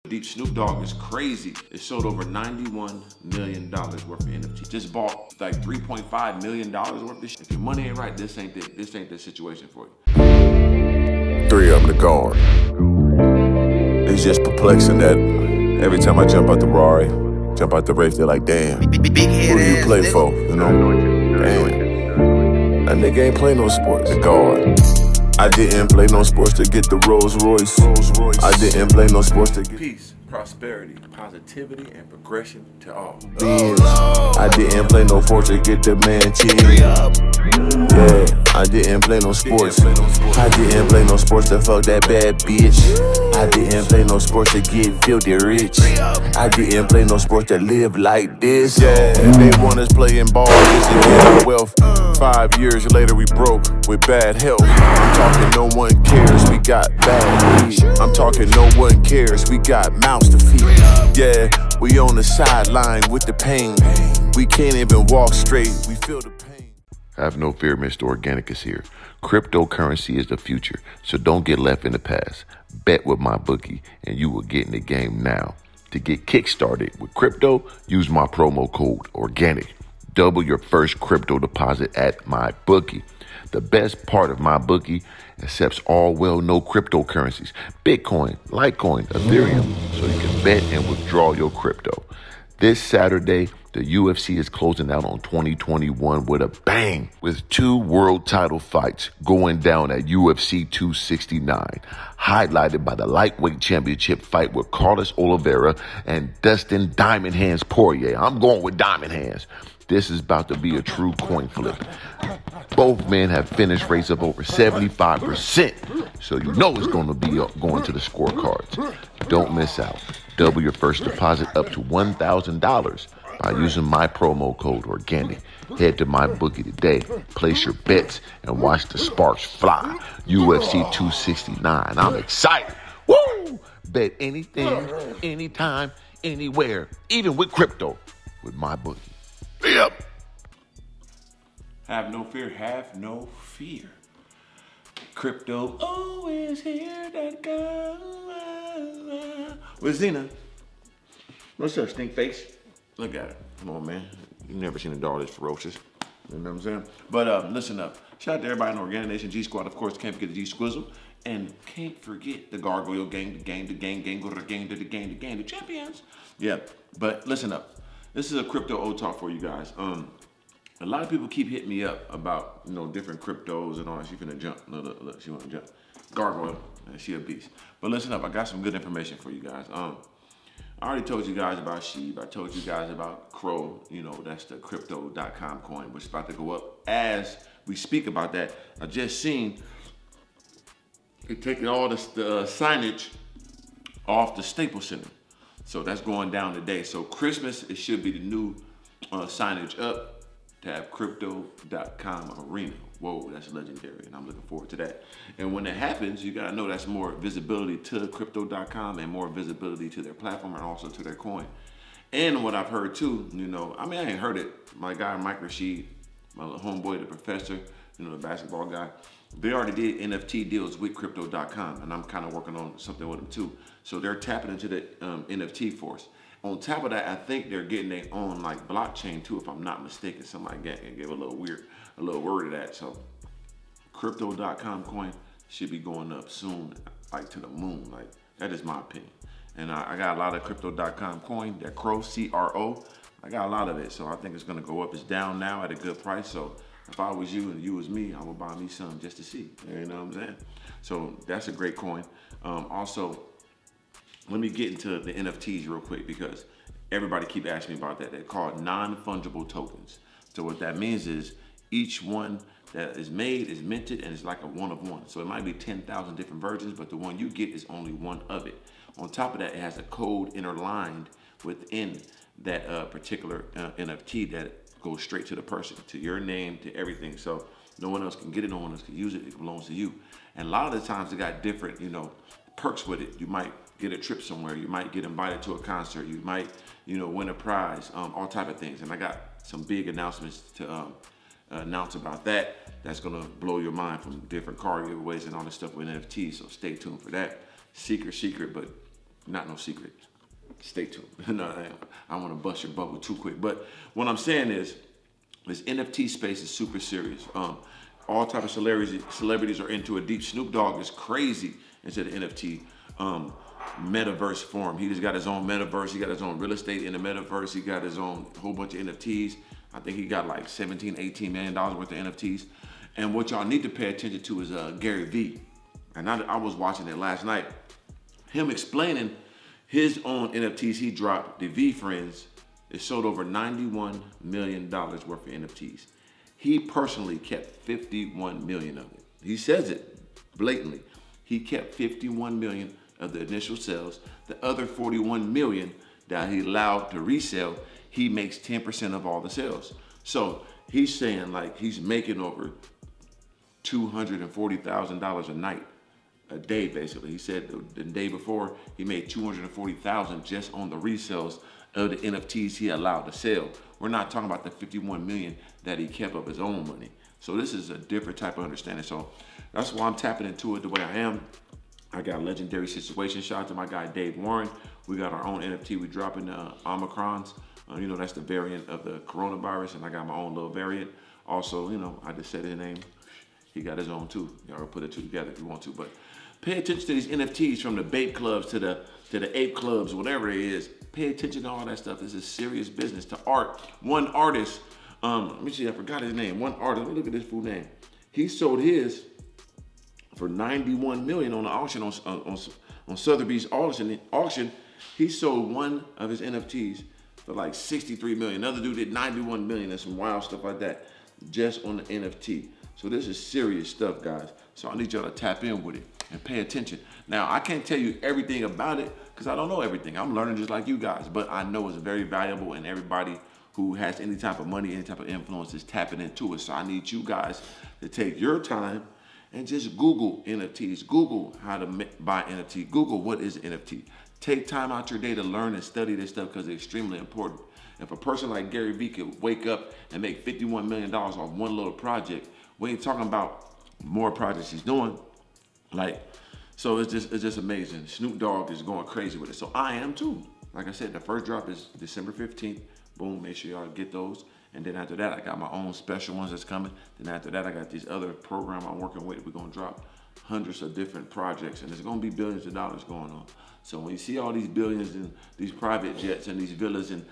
Deep Snoop Dogg is crazy. It sold over $91 million worth of NFTs. Just bought like $3.5 million worth of shit. If your money ain't right, this ain't the situation for you. 3 of them to guard. It's just perplexing that every time I jump out the Rari, jump out the race, they're like, damn, who do you play for, you know? Damn, that nigga ain't play no sports, guard. I didn't play no sports to get the Rolls Royce. I didn't play no sports to get peace, prosperity, positivity, and progression to all. Benz. I didn't play no sports to get the man cheese. Yeah, I didn't play no sports. I didn't play no sports to fuck that bad bitch. I didn't play no sports to get filthy rich. I didn't play no sports to live like this. Yeah, they want us playing ball just to get our wealth. 5 years later we broke with bad health. I'm talking no one cares, we got bad weed. I'm talking no one cares, we got mouths to feed. Yeah, we on the sideline with the pain. We can't even walk straight, we feel the pain. Have no fear, Mr. Organic is here. Cryptocurrency is the future, so don't get left in the past. Bet with MyBookie, and you will get in the game now. To get kickstarted with crypto, use my promo code ORGANIC. Double your first crypto deposit at MyBookie. The best part of MyBookie accepts all well-known cryptocurrencies, Bitcoin, Litecoin, Ethereum, so you can bet and withdraw your crypto. This Saturday, the UFC is closing out on 2021 with a bang, with 2 world title fights going down at UFC 269, highlighted by the lightweight championship fight with Carlos Oliveira and Dustin Diamond Hands Poirier. I'm going with Diamond Hands. This is about to be a true coin flip. Both men have finished rates of over 75%, so you know it's going to be going to the scorecards. Don't miss out. Double your first deposit up to $1,000 by using my promo code ORGANIC. Head to MyBookie today, place your bets, and watch the sparks fly. UFC 269. I'm excited. Woo! Bet anything, anytime, anywhere, even with crypto, with MyBookie. Yep. Have no fear, have no fear. Crypto always here that go. With Zena. What's up, stink face? Look at it. Come on, man. You've never seen a dog this ferocious. You know what I'm saying? But listen up. Shout out to everybody in the Organic Nation, G Squad. Of course, can't forget the G Squizzle. And can't forget the Gargoyle Gang, the gang, go to the gang, the champions. Yeah, but listen up. This is a crypto O-talk for you guys. A lot of people keep hitting me up about, you know, different cryptos and all that. She finna jump. Look, she wanna jump. Gargoyle, she a beast. But listen up, I got some good information for you guys. I already told you guys about Sheeb. I told you guys about Crow. You know, that's the crypto.com coin, which is about to go up. As we speak about that, I just seen it taking all the signage off the Staples Center. So that's going down today. So Christmas, it should be the new signage up to have crypto.com arena. Whoa, that's legendary, and I'm looking forward to that. And when that happens, you gotta know that's more visibility to crypto.com and more visibility to their platform and also to their coin. And what I've heard too, you know, I mean, I ain't heard it. My guy, Mike Rashid, my homeboy, the professor, you know, the basketball guy, they already did NFT deals with crypto.com, and I'm kind of working on something with them too. So they're tapping into the NFT force. On top of that, I think they're getting their own like blockchain too, if I'm not mistaken. Somebody gave a little word of that. So crypto.com coin should be going up soon, like to the moon. Like, that is my opinion. And I got a lot of crypto.com coin, that Crow, C-R-O. I got a lot of it, so I think it's gonna go up. It's down now at a good price. So if I was you and you was me, I would buy me some just to see. You know what I'm saying? So that's a great coin. Also, let me get into the NFTs real quick because everybody keep asking me about that. They're called non-fungible tokens. So what that means is each one that is made is minted and it's like a one of one. So it might be 10,000 different versions, but the one you get is only one of it. On top of that, it has a code interlined within that particular NFT that goes straight to the person, to your name, to everything. So no one else can get it, no one else can use it. It belongs to you. And a lot of the times they got different, you know, perks with it. You might get a trip somewhere. You might get invited to a concert. You might, you know, win a prize, all type of things. And I got some big announcements to announce about that. That's gonna blow your mind, from different car giveaways and all this stuff with NFTs. So stay tuned for that. Secret, but Not no secret. Stay tuned. No, I want to bust your bubble too quick. But what I'm saying is, this NFT space is super serious. All type of celebrities are into it deep. Snoop Dogg is crazy into the NFT metaverse form. He just got his own metaverse. He got his own real estate in the metaverse. He got his own whole bunch of NFTs. I think he got like 17, 18 million dollars worth of NFTs. And what y'all need to pay attention to is Gary Vee. And I was watching it last night. Him explaining his own NFTs he dropped, the V Friends. It sold over $91 million worth of NFTs. He personally kept 51 million of it. He says it blatantly. He kept 51 million of the initial sales. The other 41 million that he allowed to resell, he makes 10% of all the sales. So he's saying like he's making over $240,000 a night, a day basically. He said the day before he made $240,000 just on the resales of the NFTs he allowed to sell. We're not talking about the 51 million that he kept of his own money. So this is a different type of understanding. So that's why I'm tapping into it the way I am. I got a legendary situation. Shout out to my guy Dave Warren. We got our own NFT. We dropping Omicrons. You know, that's the variant of the coronavirus, and I got my own little variant. Also, you know, I just said his name. He got his own too. Y'all put the two together if you want to. But pay attention to these NFTs, from the Bape Clubs to the Ape Clubs, whatever it is. Pay attention to all that stuff. This is serious business. To art. One artist, let me see, I forgot his name. One artist, let me look at this fool name. He sold his for 91 million on the auction on Sotheby's auction. He sold one of his NFTs for like 63 million. Another dude did 91 million and some wild stuff like that just on the NFT. So this is serious stuff, guys. So I need y'all to tap in with it and pay attention. Now, I can't tell you everything about it because I don't know everything. I'm learning just like you guys, but I know it's very valuable, and everybody who has any type of money, any type of influence is tapping into it. So I need you guys to take your time and just Google NFTs. Google how to buy NFT. Google what is NFT. Take time out your day to learn and study this stuff because it's extremely important. If a person like Gary Vee could wake up and make $51 million off one little project, we ain't talking about more projects he's doing. Like, so it's just amazing. Snoop Dogg is going crazy with it. So I am too. Like I said, the first drop is December 15th. Boom, make sure y'all get those. And then after that, I got my own special ones that's coming. Then after that, I got this other program I'm working with. We're gonna drop hundreds of different projects, and there's gonna be billions of dollars going on. So when you see all these billions in these private jets and these villas in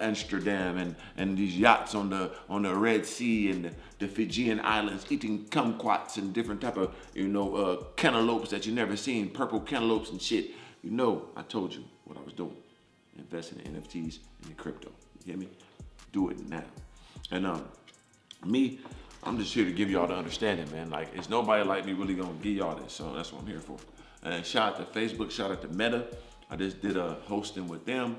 Amsterdam and these yachts on the Red Sea and the Fijian Islands eating kumquats and different type of, you know, cantaloupes that you never seen, purple cantaloupes and shit, you know, I told you what I was doing. Investing in NFTs and in crypto. You hear me? Do it now. And me, I'm just here to give y'all the understanding, man. Like, it's nobody like me really gonna give y'all this, so that's what I'm here for. And shout out to Facebook, shout out to Meta. I just did a hosting with them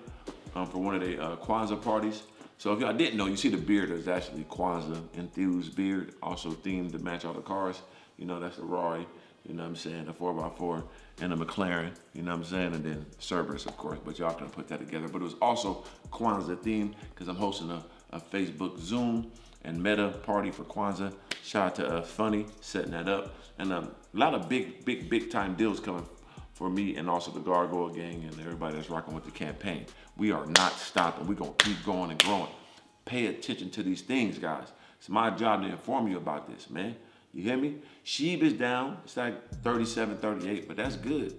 for one of the Kwanzaa parties. So if y'all didn't know, you see the beard is actually Kwanzaa enthused beard, also themed to match all the cars. You know, that's the Rari, you know what I'm saying, the 4x4 and the McLaren, you know what I'm saying, and then Cerberus, of course, but y'all can put that together. But it was also Kwanzaa themed because I'm hosting a Facebook Zoom and Meta party for Kwanzaa. Shout out to Funny setting that up. And a lot of big time deals coming for me and also the Gargoyle Gang and everybody that's rocking with the campaign. We are not stopping. We're gonna keep going and growing. Pay attention to these things, guys. It's my job to inform you about this, man. You hear me? Sheeb is down. It's like 37, 38, but that's good.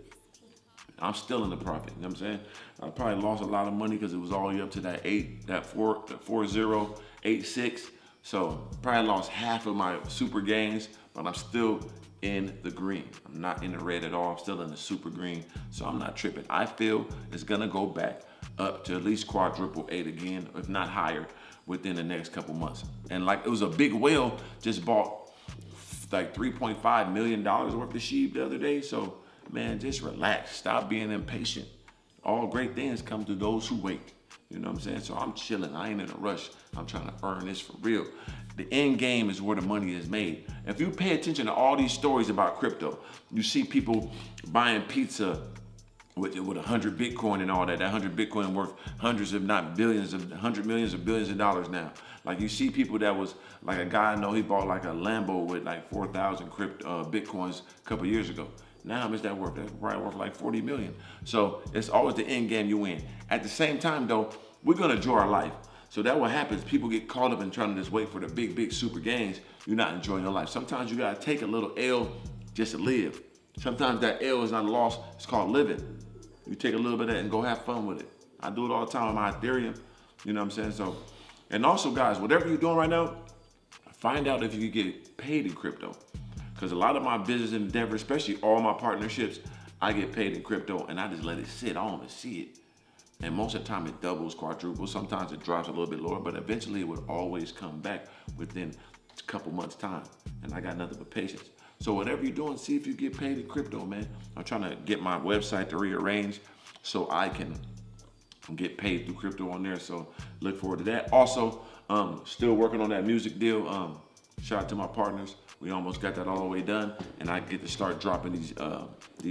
I'm still in the profit, you know what I'm saying? I probably lost a lot of money because it was all the way up to that 4086. So probably lost half of my super gains, but I'm still in the green. I'm not in the red at all. I'm still in the super green, so I'm not tripping. I feel it's gonna go back up to at least quadruple 8 again, if not higher, within the next couple months. And like, it was a big whale just bought like $3.5 million worth of sheep the other day. So man, just relax. Stop being impatient. All great things come to those who wait. You know what I'm saying? So I'm chilling. I ain't in a rush. I'm trying to earn this for real. The end game is where the money is made. If you pay attention to all these stories about crypto, you see people buying pizza with 100 Bitcoin and all that. That 100 Bitcoin worth hundreds, if not billions, of 100 millions or billions of dollars now. Like, you see people that was like a guy I know, he bought like a Lambo with like 4,000 Bitcoins a couple years ago. Now how much that worth? That's probably worth like 40 million. So it's always the end game you win. At the same time though, we're gonna enjoy our life. So that what happens, people get caught up in trying to just wait for the big super gains. You're not enjoying your life. Sometimes you gotta take a little L just to live. Sometimes that L is not a loss, it's called living. You take a little bit of that and go have fun with it. I do it all the time with my Ethereum, you know what I'm saying? So, and also guys, whatever you're doing right now, find out if you can get paid in crypto. Because a lot of my business endeavors, especially all my partnerships, I get paid in crypto and I just let it sit. I don't even see it. And most of the time it doubles, quadruples. Sometimes it drops a little bit lower, but eventually it would always come back within a couple months time. And I got nothing but patience. So whatever you're doing, see if you get paid in crypto, man. I'm trying to get my website to rearrange so I can get paid through crypto on there. So look forward to that. Also, still working on that music deal. Shout out to my partners. We almost got that all the way done, and I get to start dropping these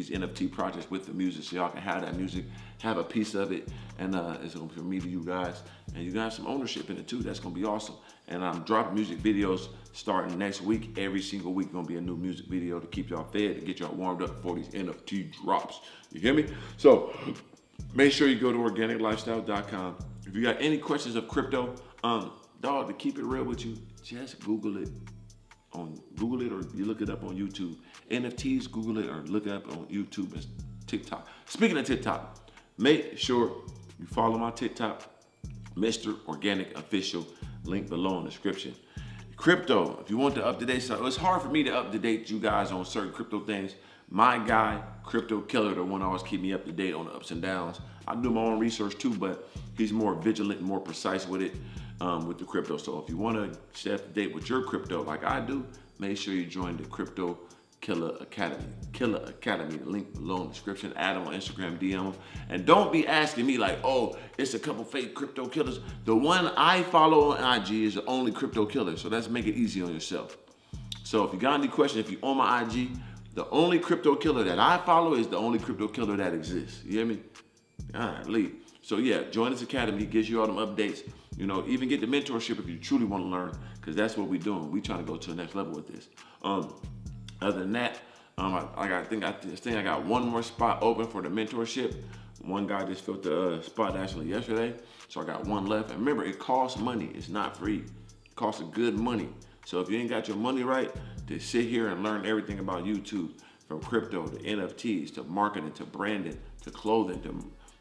NFT projects with the music, so y'all can have that music, have a piece of it, and it's gonna be from me to you guys, and you guys have some ownership in it too. That's gonna be awesome. And I'm dropping music videos starting next week. Every single week gonna be a new music video to keep y'all fed, to get y'all warmed up for these NFT drops. You hear me? So make sure you go to organiclifestyle.com. If you got any questions of crypto, dog, to keep it real with you, just Google it. Google it, or you look it up on YouTube. NFTs, Google it or look it up on YouTube and TikTok. Speaking of TikTok, make sure you follow my TikTok, Mr. Organic Official, link below in the description. Crypto, if you want the up-to-date stuff, it's hard for me to up-to-date you guys on certain crypto things. My guy, CryptoKilla, the one always keep me up to date on the ups and downs. I do my own research too, but he's more vigilant and more precise with it. With the crypto. So if you want to stay up to date with your crypto like I do, make sure you join the CryptoKilla Academy. Killa Academy, the link below in the description. Add them on Instagram, DM them. And don't be asking me like, oh, it's a couple fake crypto killers. The one I follow on IG is the only crypto killer. So let's make it easy on yourself. So if you got any questions, if you on my IG, the only crypto killer that I follow is the only crypto killer that exists. You hear me? All right, leave. So yeah, join this academy. It gives you all them updates. You know, even get the mentorship if you truly want to learn, because that's what we're doing. We trying to go to the next level with this. Other than that, I think I got one more spot open for the mentorship. One guy just filled the spot actually yesterday, so I got one left. And remember, it costs money. It's not free. It costs a good money. So if you ain't got your money right, to sit here and learn everything about YouTube, from crypto to NFTs to marketing to branding to clothing to,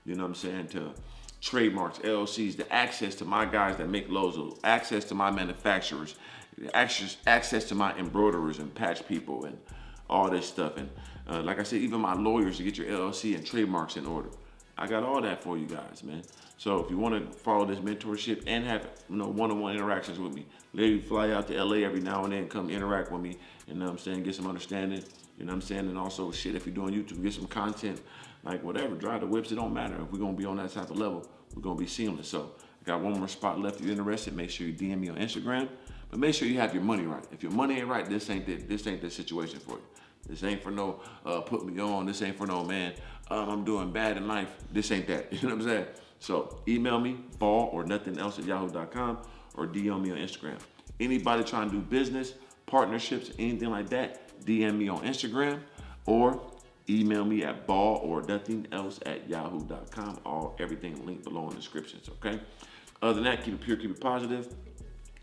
you know what I'm saying, to trademarks, LLCs, the access to my guys that make loads of, access to my manufacturers, access to my embroiderers and patch people and all this stuff. And like I said, even my lawyers to get your LLC and trademarks in order. I got all that for you guys, man. So if you want to follow this mentorship and have, you know, one-on-one interactions with me, literally fly out to LA every now and then, come interact with me, you know what I'm saying, get some understanding, you know what I'm saying, and also shit, if you're doing YouTube, get some content, like whatever, drive the whips, it don't matter. If we're gonna be on that type of level, we're gonna be seamless. So I got one more spot left. If you're interested, make sure you DM me on Instagram, but make sure you have your money right. If your money ain't right, this ain't the situation for you. This ain't for no put me on, this ain't for no man, I'm doing bad in life. This ain't that, you know what I'm saying? So email me, ball@yahoo.com, or DM me on Instagram. Anybody trying to do business, partnerships, anything like that, DM me on Instagram or email me at ball@yahoo.com. Everything linked below in the descriptions, okay? Other than that, keep it pure, keep it positive.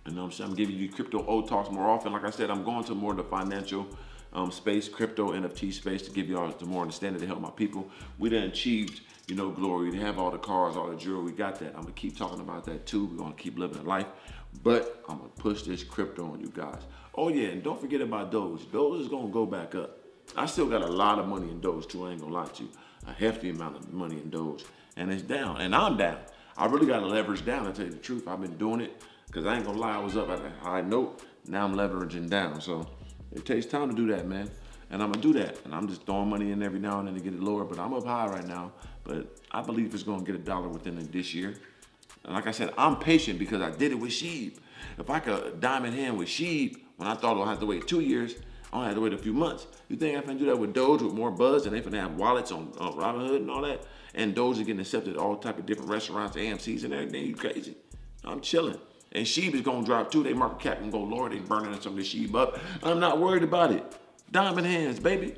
You know what I'm saying? I'm giving you crypto O talks more often. Like I said, I'm going to more of the financial space, crypto, NFT space, to give y'all some more understanding, to help my people. We done achieved, you know, glory. To have all the cars, all the jewelry, we got that. I'm gonna keep talking about that too. We're gonna keep living a life, but I'm gonna push this crypto on you guys. Oh yeah, and don't forget about Doge. Doge is gonna go back up. I still got a lot of money in Doge too, I ain't gonna lie to you. A hefty amount of money in Doge, and it's down, and I'm down. I really gotta leverage down, to tell you the truth. I've been doing it, because I ain't gonna lie, I was up at a high note, now I'm leveraging down. So it takes time to do that, man. And I'm gonna do that. And I'm just throwing money in every now and then to get it lower, but I'm up high right now. But I believe it's gonna get $1 within this year. And like I said, I'm patient because I did it with Sheeb. If I could diamond hand with Sheeb, when I thought I'd have to wait 2 years, I only had to wait a few months. You think I finna do that with Doge with more buzz, and they finna have wallets on Robinhood and all that? And Doge is getting accepted at all type of different restaurants, AMCs and everything. You crazy? I'm chilling. And Sheeb is gonna drop too. They market cap and go, Lord, they burning some of the Sheeb up. I'm not worried about it. Diamond hands, baby.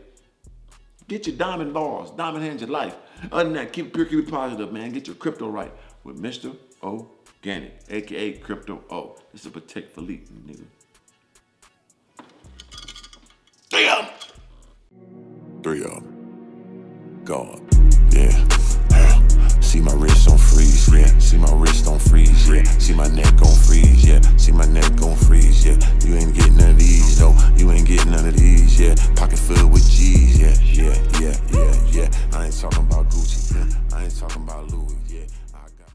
Get your diamond balls, diamond hands your life. Other than that, keep it pure, keep it positive, man. Get your crypto right with Mr. Organic, aka Crypto O. This is a Protect Philippe, nigga. Damn! 3 of them. Gone. Yeah. See my wrist on freeze, yeah. See my wrist on freeze, yeah. See my neck on freeze, yeah. See my neck on freeze, yeah. You ain't getting none of these, though. You ain't getting none of these, yeah. Pocket filled with G's, yeah. I ain't talking about Gucci, yeah. I ain't talking about Louis, yeah. I got